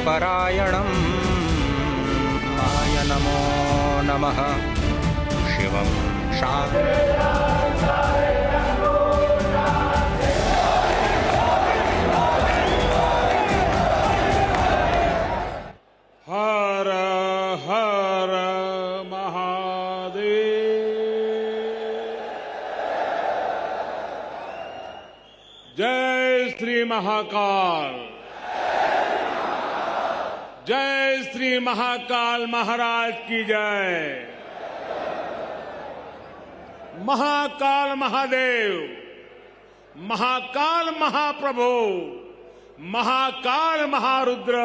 परायणं my नमो नमः शिवं हर हर महादेव। जय श्री महाकाल। जय श्री महाकाल महाराज की जय। महाकाल महादेव, महाकाल महाप्रभु, महाकाल महारुद्र,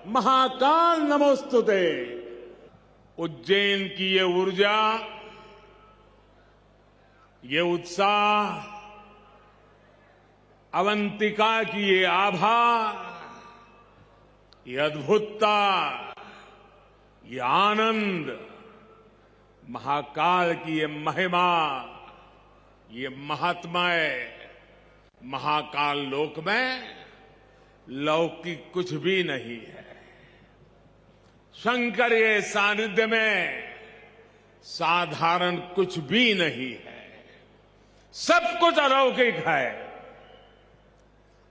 महाकाल नमोस्तुते। उज्जैन की ये ऊर्जा, ये उत्साह, अवंतिका की ये आभा, ये अद्भुतता, ये आनंद, महाकाल की ये महिमा, ये महात्मय, महाकाल लोक में लौकिक कुछ भी नहीं है। शंकर के सानिध्य में साधारण कुछ भी नहीं है। सब कुछ अलौकिक है,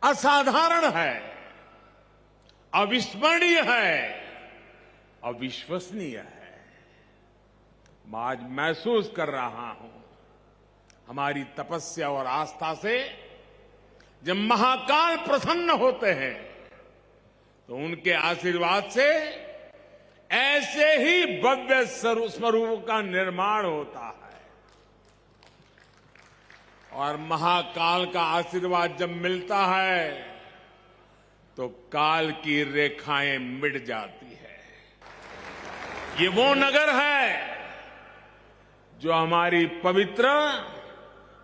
असाधारण है, अविस्मरणीय है, अविश्वसनीय है। मैं आज महसूस कर रहा हूं, हमारी तपस्या और आस्था से जब महाकाल प्रसन्न होते हैं तो उनके आशीर्वाद से ऐसे ही भव्य स्वरूप का निर्माण होता है। और महाकाल का आशीर्वाद जब मिलता है तो काल की रेखाएं मिट जाती है। ये वो नगर है जो हमारी पवित्र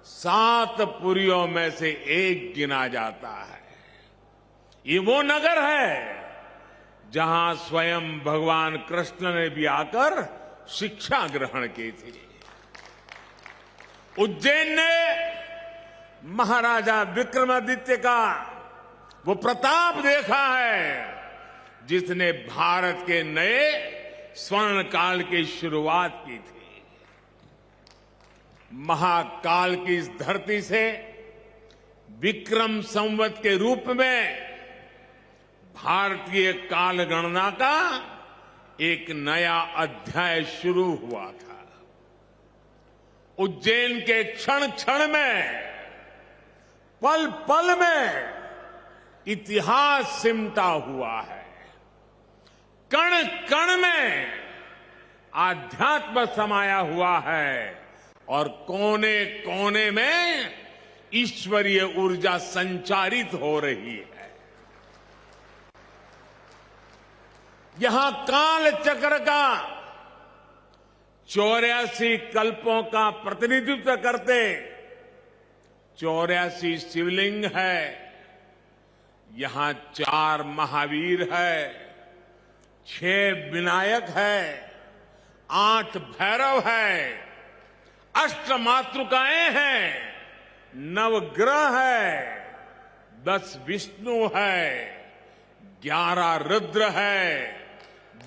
7 पुरियों में से एक गिना जाता है। ये वो नगर है जहां स्वयं भगवान कृष्ण ने भी आकर शिक्षा ग्रहण की थी। उज्जैन ने महाराजा विक्रमादित्य का वो प्रताप देखा है जिसने भारत के नए स्वर्ण काल की शुरुआत की थी। महाकाल की इस धरती से विक्रम संवत के रूप में भारतीय काल गणना का एक नया अध्याय शुरू हुआ था। उज्जैन के क्षण क्षण में, पल पल में इतिहास सिमटा हुआ है। कण कण में आध्यात्म समाया हुआ है और कोने कोने में ईश्वरीय ऊर्जा संचारित हो रही है। यहां काल चक्र का 84 कल्पों का प्रतिनिधित्व करते 84 शिवलिंग है। यहां 4 महावीर है, 6 विनायक है, 8 भैरव है, 8 मातृकाएं हैं, 9 ग्रह है, 10 विष्णु है, 11 रुद्र है,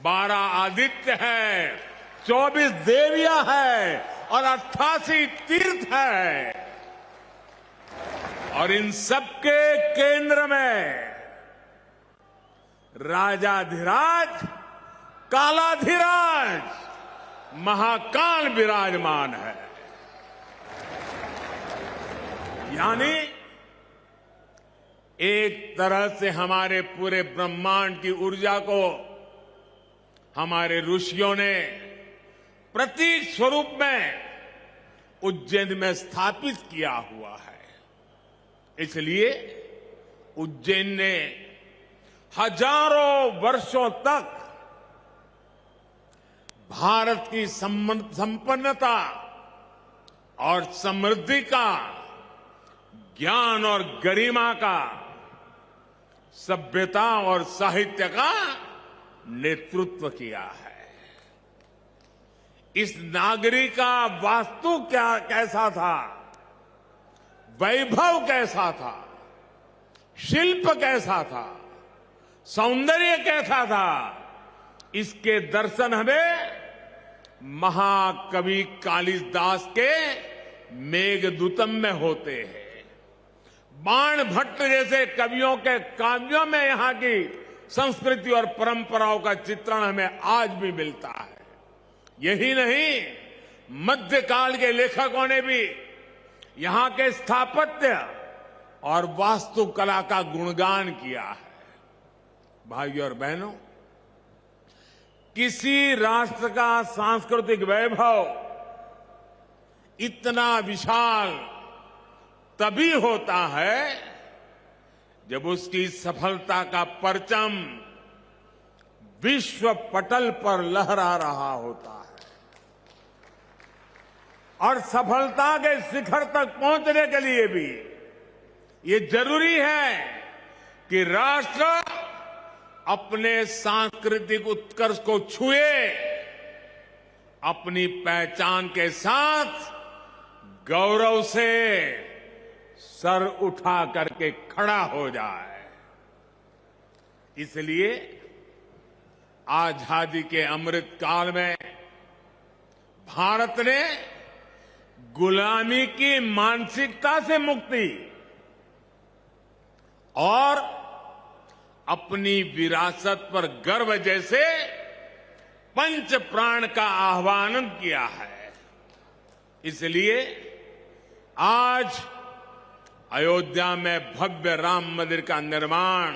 12 आदित्य है, 24 देवियां है और 88 तीर्थ है। और इन सबके केंद्र में राजाधिराज, कालाधिराज, महाकाल विराजमान है। यानी एक तरह से हमारे पूरे ब्रह्मांड की ऊर्जा को हमारे ऋषियों ने प्रतीक स्वरूप में उज्जैन में स्थापित किया हुआ है। इसलिए उज्जैन ने हजारों वर्षों तक भारत की संपन्नता और समृद्धि का, ज्ञान और गरिमा का, सभ्यता और साहित्य का नेतृत्व किया है। इस नागरी का वास्तु कैसा था, वैभव कैसा था, शिल्प कैसा था, सौंदर्य कैसा था, इसके दर्शन हमें महाकवि कालिदास के मेघदूतम में होते हैं। बाण भट्ट जैसे कवियों के काव्यों में यहां की संस्कृति और परंपराओं का चित्रण हमें आज भी मिलता है। यही नहीं, मध्यकाल के लेखकों ने भी यहां के स्थापत्य और वास्तुकला का गुणगान किया है। भाइयों और बहनों, किसी राष्ट्र का सांस्कृतिक वैभव इतना विशाल तभी होता है जब उसकी सफलता का परचम विश्व पटल पर लहरा रहा होता है। और सफलता के शिखर तक पहुंचने के लिए भी ये जरूरी है कि राष्ट्र अपने सांस्कृतिक उत्कर्ष को छुए, अपनी पहचान के साथ गौरव से सर उठा करके खड़ा हो जाए। इसलिए आजादी के अमृत काल में भारत ने गुलामी की मानसिकता से मुक्ति और अपनी विरासत पर गर्व जैसे पंच प्राण का आह्वान किया है। इसलिए आज अयोध्या में भव्य राम मंदिर का निर्माण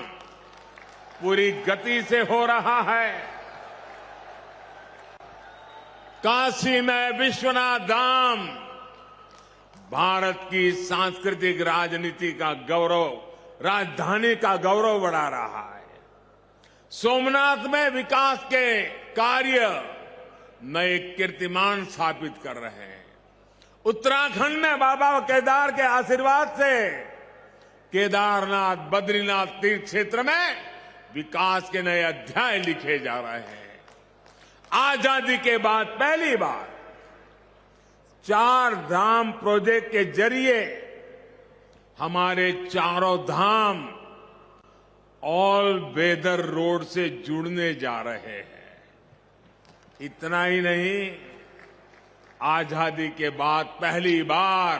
पूरी गति से हो रहा है। काशी में विश्वनाथ धाम भारत की सांस्कृतिक राजनीति का गौरव, राजधानी का गौरव बढ़ा रहा है। सोमनाथ में विकास के कार्य नए कीर्तिमान स्थापित कर रहे हैं। उत्तराखंड में बाबा केदार के आशीर्वाद से केदारनाथ, बद्रीनाथ तीर्थ क्षेत्र में विकास के नए अध्याय लिखे जा रहे हैं। आजादी के बाद पहली बार 4 धाम प्रोजेक्ट के जरिए हमारे चारों धाम ऑल वेदर रोड से जुड़ने जा रहे हैं। इतना ही नहीं, आजादी के बाद पहली बार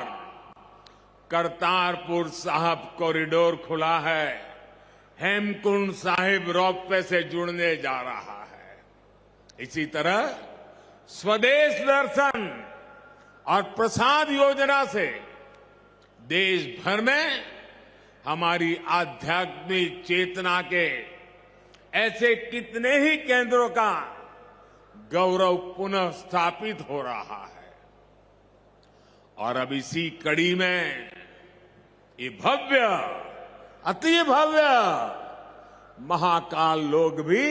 करतारपुर साहिब कॉरिडोर खुला है, हेमकुंड साहिब रोपवे से जुड़ने जा रहा है। इसी तरह स्वदेश दर्शन और प्रसाद योजना से देश भर में हमारी आध्यात्मिक चेतना के ऐसे कितने ही केंद्रों का गौरव पुनः स्थापित हो रहा है। और अब इसी कड़ी में ये भव्य, अति भव्य महाकाल लोक भी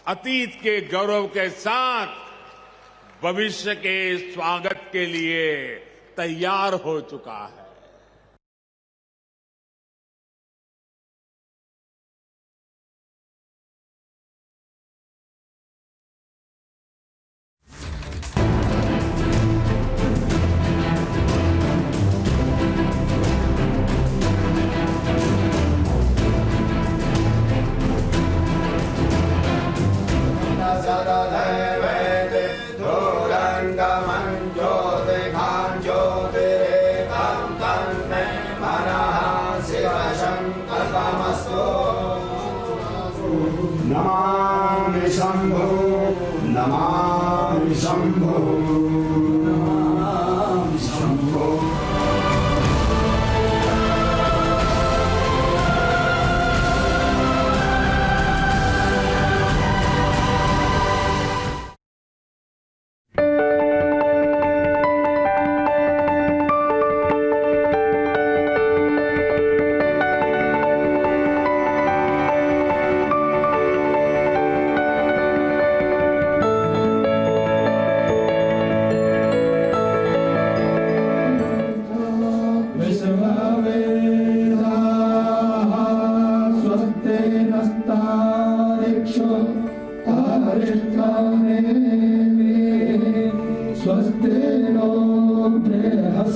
अतीत के गौरव के साथ भविष्य के स्वागत के लिए तैयार हो चुका है। नमामि शंभो, नमामि शंभो, नमामि शंभो।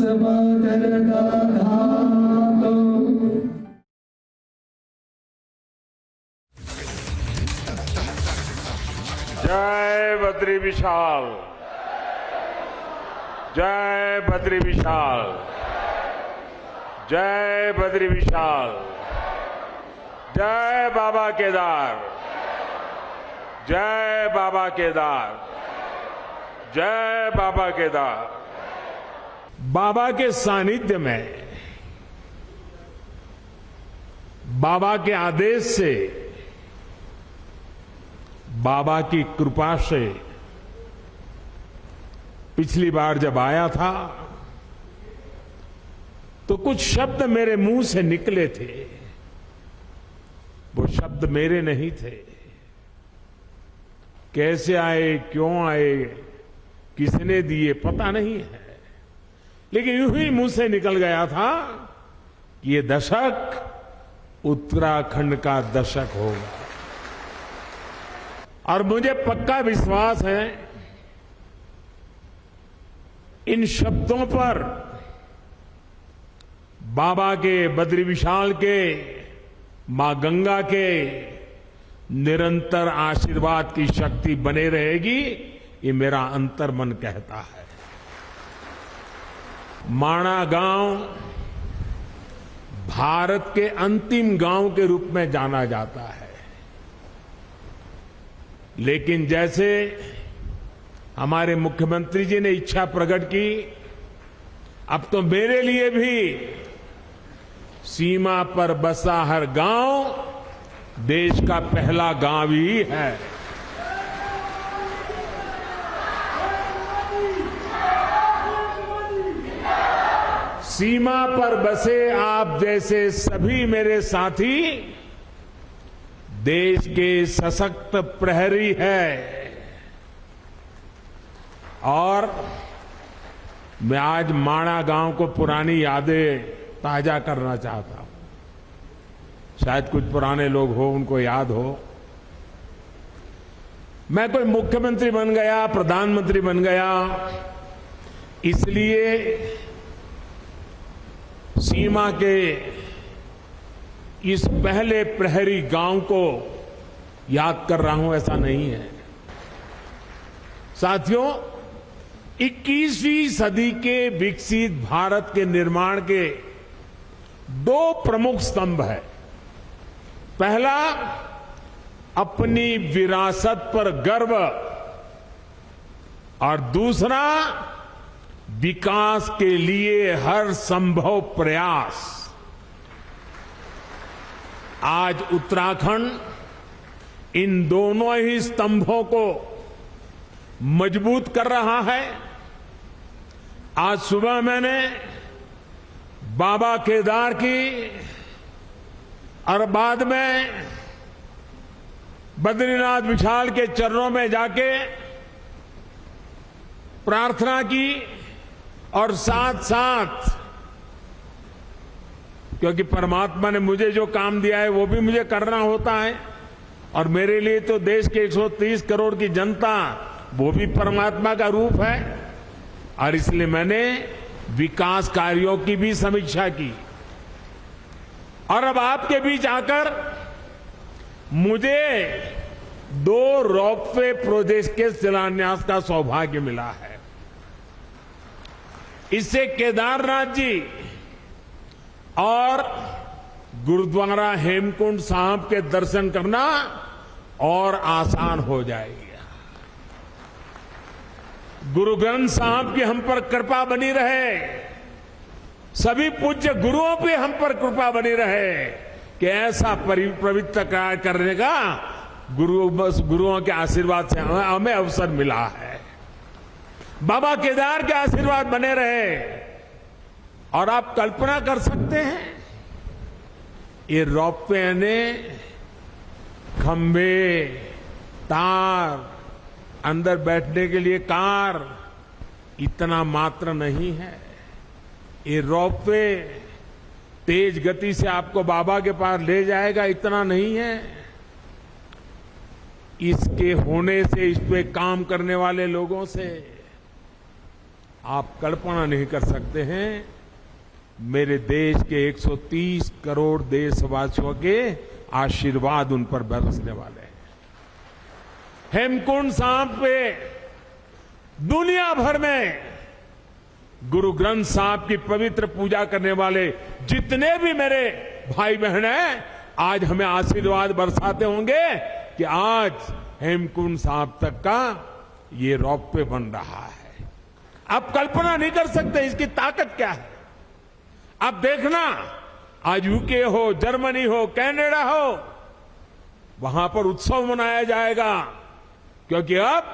जय बद्री विशाल, जय बद्री विशाल, जय बद्री विशाल, जय बाबा केदार, जय बाबा केदार, जय बाबा केदार। बाबा के सानिध्य में, बाबा के आदेश से, बाबा की कृपा से पिछली बार जब आया था तो कुछ शब्द मेरे मुंह से निकले थे। वो शब्द मेरे नहीं थे। कैसे आए, क्यों आए, किसने दिए पता नहीं है, लेकिन यूं ही मुंह से निकल गया था कि ये दशक उत्तराखंड का दशक होगा। और मुझे पक्का विश्वास है इन शब्दों पर बाबा के, बद्री विशाल के, मां गंगा के निरंतर आशीर्वाद की शक्ति बने रहेगी, ये मेरा अंतर्मन कहता है। माणा गांव भारत के अंतिम गांव के रूप में जाना जाता है, लेकिन जैसे हमारे मुख्यमंत्री जी ने इच्छा प्रकट की, अब तो मेरे लिए भी सीमा पर बसा हर गांव देश का पहला गांव ही है। सीमा पर बसे आप जैसे सभी मेरे साथी देश के सशक्त प्रहरी है। और मैं आज माणा गांव को पुरानी यादें ताजा करना चाहता हूं। शायद कुछ पुराने लोग हो, उनको याद हो। मैं कोई मुख्यमंत्री बन गया, प्रधानमंत्री बन गया, इसलिए सीमा के इस पहले प्रहरी गांव को याद कर रहा हूं, ऐसा नहीं है। साथियों, 21वीं सदी के विकसित भारत के निर्माण के दो प्रमुख स्तंभ है। पहला, अपनी विरासत पर गर्व, और दूसरा, विकास के लिए हर संभव प्रयास। आज उत्तराखंड इन दोनों ही स्तंभों को मजबूत कर रहा है। आज सुबह मैंने बाबा केदार की और बाद में बद्रीनाथ विशाल के चरणों में जाके प्रार्थना की, और साथ साथ, क्योंकि परमात्मा ने मुझे जो काम दिया है वो भी मुझे करना होता है, और मेरे लिए तो देश के 130 करोड़ की जनता वो भी परमात्मा का रूप है। और इसलिए मैंने विकास कार्यों की भी समीक्षा की। और अब आपके बीच आकर मुझे 2 रोपवे प्रोजेक्ट के शिलान्यास का सौभाग्य मिला है। इससे केदारनाथ जी और गुरुद्वारा हेमकुंड साहब के दर्शन करना और आसान हो जाएगा। गुरु ग्रंथ साहब की हम पर कृपा बनी रहे, सभी पूज्य गुरुओं पे हम पर कृपा बनी रहे कि ऐसा पवित्र कार्य करने का गुरुओं के आशीर्वाद से हमें अवसर मिला है। बाबा केदार के आशीर्वाद बने रहे। और आप कल्पना कर सकते हैं, ये रोपवे ने खंभे, तार, अंदर बैठने के लिए कार, इतना मात्र नहीं है। ये रोपवे तेज गति से आपको बाबा के पास ले जाएगा, इतना नहीं है। इसके होने से, इस पे काम करने वाले लोगों से आप कल्पना नहीं कर सकते हैं मेरे देश के 130 करोड़ देशवासियों के आशीर्वाद उन पर बरसने वाले हैं। हेमकुंड साहब पे दुनिया भर में गुरु ग्रंथ साहब की पवित्र पूजा करने वाले जितने भी मेरे भाई बहन हैं आज हमें आशीर्वाद बरसाते होंगे कि आज हेमकुंड साहब तक का ये रोपवे बन रहा है। आप कल्पना नहीं कर सकते इसकी ताकत क्या है। आप देखना आज यूके हो, जर्मनी हो, कनाडा हो, वहां पर उत्सव मनाया जाएगा क्योंकि अब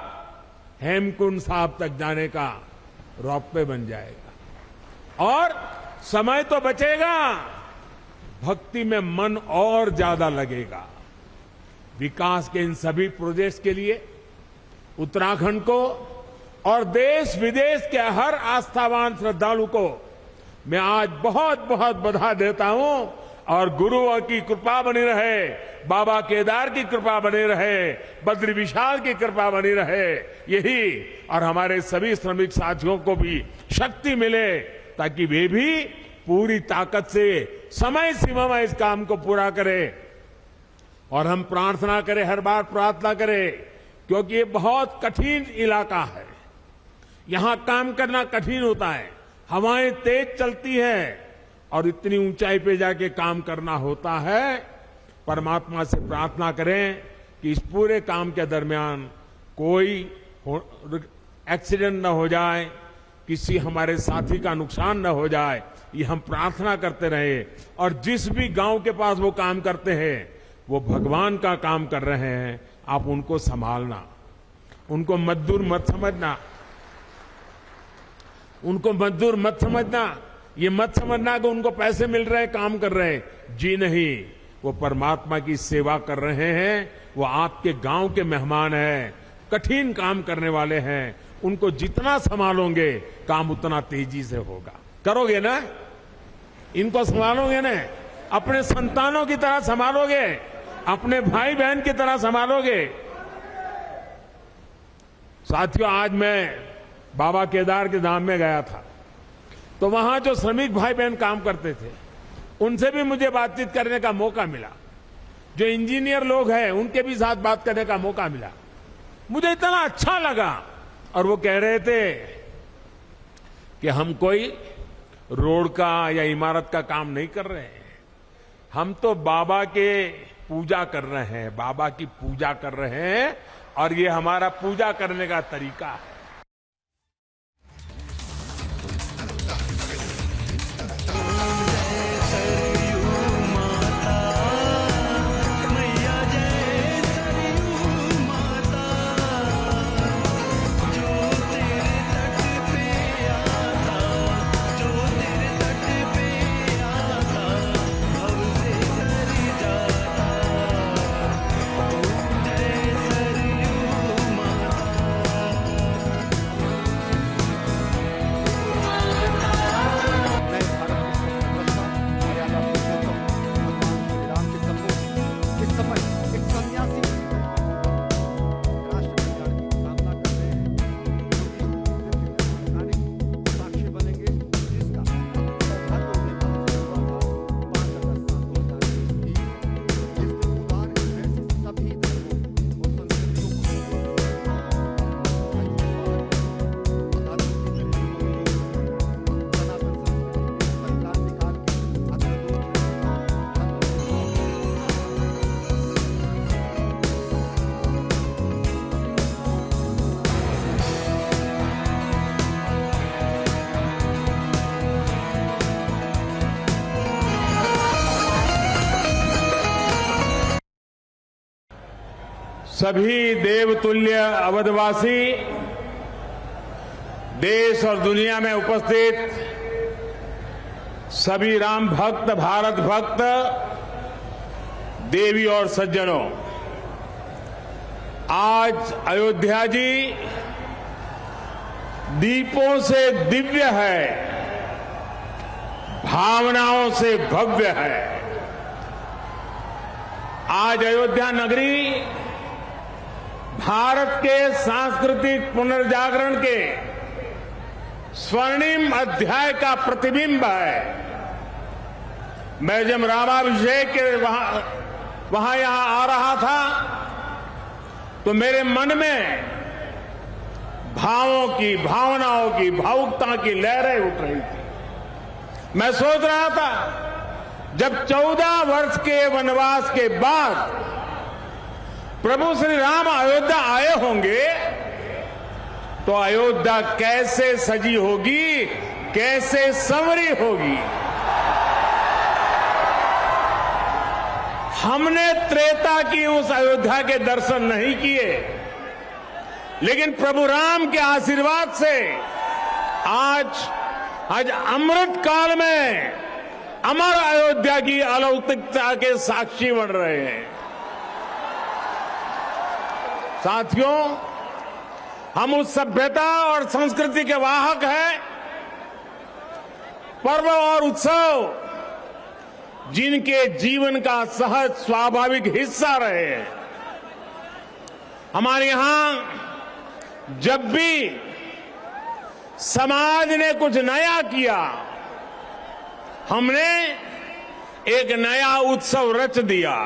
हेमकुंड साहब तक जाने का रोपवे बन जाएगा और समय तो बचेगा, भक्ति में मन और ज्यादा लगेगा। विकास के इन सभी प्रोजेक्ट्स के लिए उत्तराखंड को और देश विदेश के हर आस्थावान श्रद्धालु को मैं आज बहुत बहुत बधाई देता हूं और गुरुओं की कृपा बनी रहे, बाबा केदार की कृपा बनी रहे, बद्री विशाल की कृपा बनी रहे, यही और हमारे सभी श्रमिक साथियों को भी शक्ति मिले ताकि वे भी पूरी ताकत से समय सीमा में इस काम को पूरा करें। और हम प्रार्थना करें, हर बार प्रार्थना करें क्योंकि ये बहुत कठिन इलाका है, यहां काम करना कठिन होता है, हवाएं तेज चलती है और इतनी ऊंचाई पे जाके काम करना होता है। परमात्मा से प्रार्थना करें कि इस पूरे काम के दरमियान कोई एक्सीडेंट न हो जाए, किसी हमारे साथी का नुकसान न हो जाए, ये हम प्रार्थना करते रहे। और जिस भी गांव के पास वो काम करते हैं वो भगवान का काम कर रहे हैं, आप उनको संभालना, उनको मजदूर मत समझना, उनको मजदूर मत समझना, ये मत समझना कि उनको पैसे मिल रहे हैं, काम कर रहे हैं। जी नहीं, वो परमात्मा की सेवा कर रहे हैं, वो आपके गांव के मेहमान हैं, कठिन काम करने वाले हैं। उनको जितना संभालोगे काम उतना तेजी से होगा। करोगे ना, इनको संभालोगे ना, अपने संतानों की तरह संभालोगे, अपने भाई बहन की तरह संभालोगे। साथियों, आज मैं बाबा केदार के धाम में गया था तो वहां जो श्रमिक भाई बहन काम करते थे उनसे भी मुझे बातचीत करने का मौका मिला। जो इंजीनियर लोग हैं उनके भी साथ बात करने का मौका मिला। मुझे इतना अच्छा लगा और वो कह रहे थे कि हम कोई रोड का या इमारत का काम नहीं कर रहे हैं, हम तो बाबा के पूजा कर रहे हैं, बाबा की पूजा कर रहे हैं और ये हमारा पूजा करने का तरीका है। सभी देवतुल्य अवधवासी, देश और दुनिया में उपस्थित सभी राम भक्त, भारत भक्त, देवी और सज्जनों, आज अयोध्या जी दीपों से दिव्य है, भावनाओं से भव्य है। आज अयोध्या नगरी भारत के सांस्कृतिक पुनर्जागरण के स्वर्णिम अध्याय का प्रतिबिंब है। मैं जब रामाभिषेक के वहां यहां आ रहा था तो मेरे मन में भावों की, भावनाओं की, भावुकता की लहरें उठ रही थी। मैं सोच रहा था जब 14 वर्ष के वनवास के बाद प्रभु श्री राम अयोध्या आए होंगे तो अयोध्या कैसे सजी होगी, कैसे संवरी होगी। हमने त्रेता की उस अयोध्या के दर्शन नहीं किए, लेकिन प्रभु राम के आशीर्वाद से आज अमृत काल में अमर अयोध्या की अलौकिकता के साक्षी बन रहे हैं। साथियों, हम उस सभ्यता और संस्कृति के वाहक हैं। पर्व और उत्सव जिनके जीवन का सहज स्वाभाविक हिस्सा रहे हैं। हमारे यहां जब भी समाज ने कुछ नया किया, हमने एक नया उत्सव रच दिया।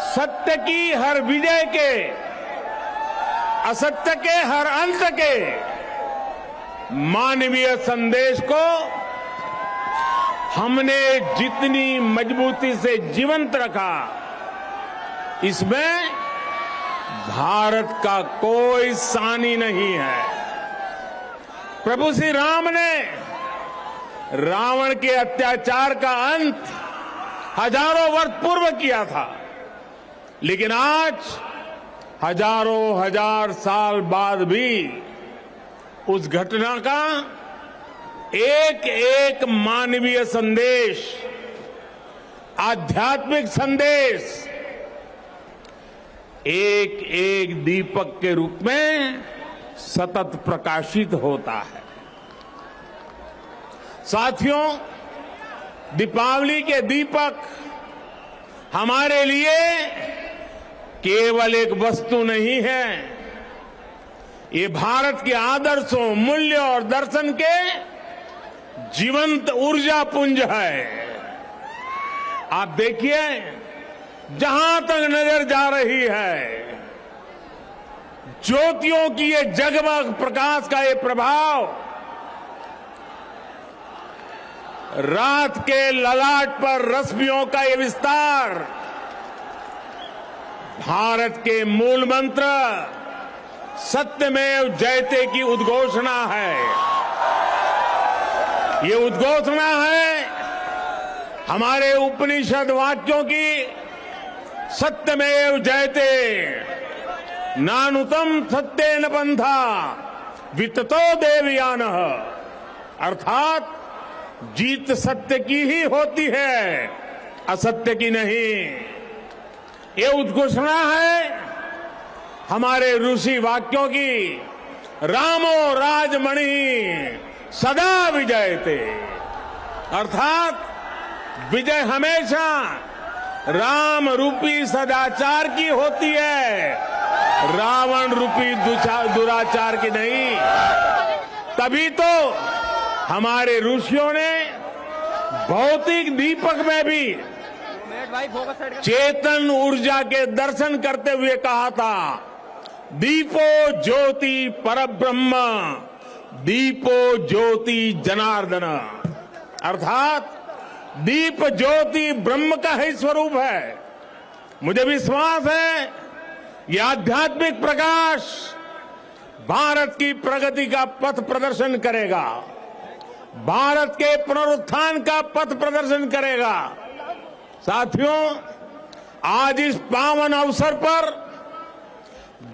सत्य की हर विजय के, असत्य के हर अंत के मानवीय संदेश को हमने जितनी मजबूती से जीवंत रखा, इसमें भारत का कोई सानी नहीं है। प्रभु श्री राम ने रावण के अत्याचार का अंत हजारों वर्ष पूर्व किया था, लेकिन आज हजारों हजार साल बाद भी उस घटना का एक एक मानवीय संदेश, आध्यात्मिक संदेश एक एक दीपक के रूप में सतत प्रकाशित होता है। साथियों, दीपावली के दीपक हमारे लिए केवल एक वस्तु नहीं है, ये भारत के आदर्शों, मूल्य और दर्शन के जीवंत ऊर्जा पुंज है। आप देखिए, जहां तक नजर जा रही है, ज्योतियों की ये जगमग प्रकाश का ये प्रभाव रात के ललाट पर रश्मियों का ये विस्तार भारत के मूल मंत्र सत्यमेव जयते की उद्घोषणा है। ये उद्घोषणा है हमारे उपनिषद वाक्यों की, सत्यमेव जयते, नानुतम सत्येन पंथा विततो देवयानः। अर्थात जीत सत्य की ही होती है, असत्य की नहीं। ये उद्घोषणा है हमारे ऋषि वाक्यों की, रामो राजमणि सदा विजयते। अर्थात विजय हमेशा राम रूपी सदाचार की होती है, रावण रूपी दुराचार की नहीं। तभी तो हमारे ऋषियों ने भौतिक दीपक में भी चेतन ऊर्जा के दर्शन करते हुए कहा था, दीपो ज्योति परब्रह्म, दीपो ज्योति जनार्दन। अर्थात दीप ज्योति ब्रह्म का ही स्वरूप है। मुझे विश्वास है ये आध्यात्मिक प्रकाश भारत की प्रगति का पथ प्रदर्शन करेगा, भारत के पुनरुत्थान का पथ प्रदर्शन करेगा। साथियों, आज इस पावन अवसर पर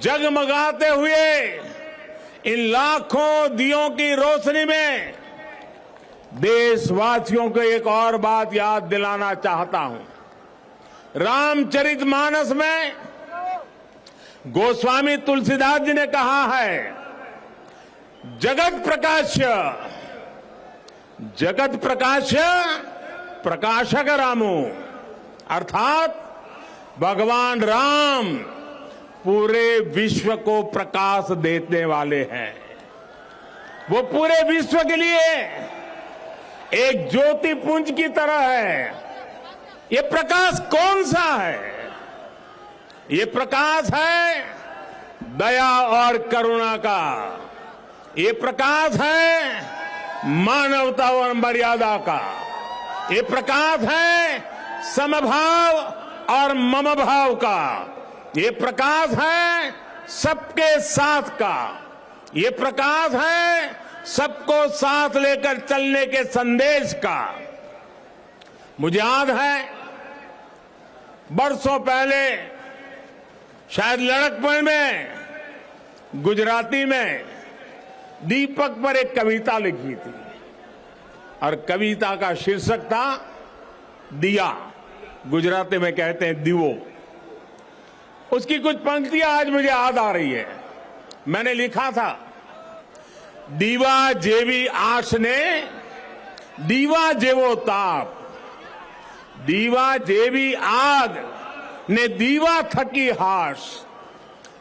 जगमगाते हुए इन लाखों दियों की रोशनी में देशवासियों को एक और बात याद दिलाना चाहता हूं। रामचरितमानस में गोस्वामी तुलसीदास जी ने कहा है, जगत प्रकाश्य, जगत प्रकाश्य प्रकाशक रामो। अर्थात भगवान राम पूरे विश्व को प्रकाश देने वाले हैं। वो पूरे विश्व के लिए एक ज्योति पुंज की तरह है। ये प्रकाश कौन सा है? ये प्रकाश है दया और करुणा का। ये प्रकाश है मानवता और मर्यादा का। ये प्रकाश है समभाव और मम भाव का। ये प्रकाश है सबके साथ का। ये प्रकाश है सबको साथ लेकर चलने के संदेश का। मुझे याद है बरसों पहले शायद लड़कपन में गुजराती में दीपक पर एक कविता लिखी थी और कविता का शीर्षक था दिया। गुजराती में कहते हैं दीवो। उसकी कुछ पंक्तियां आज मुझे याद आ रही है। मैंने लिखा था, दीवा जेवी आश ने दीवा जेवो ताप, दीवा जेवी आग ने दीवा थकी हाश,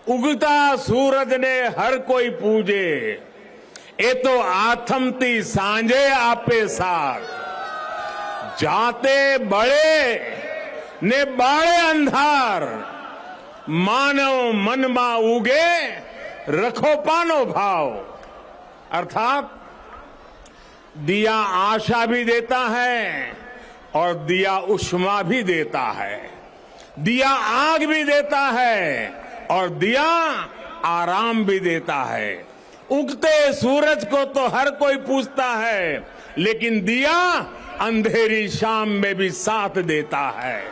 उगता सूरज ने हर कोई पूजे, ए तो आथमती सांझे आपे साथ, जाते बड़े ने बाड़े अंधार, मानव मन मा उगे रखो पानो भाव। अर्थात दिया आशा भी देता है और दिया उष्मा भी देता है, दिया आग भी देता है और दिया आराम भी देता है। उगते सूरज को तो हर कोई पूछता है, लेकिन दिया अंधेरी शाम में भी साथ देता है।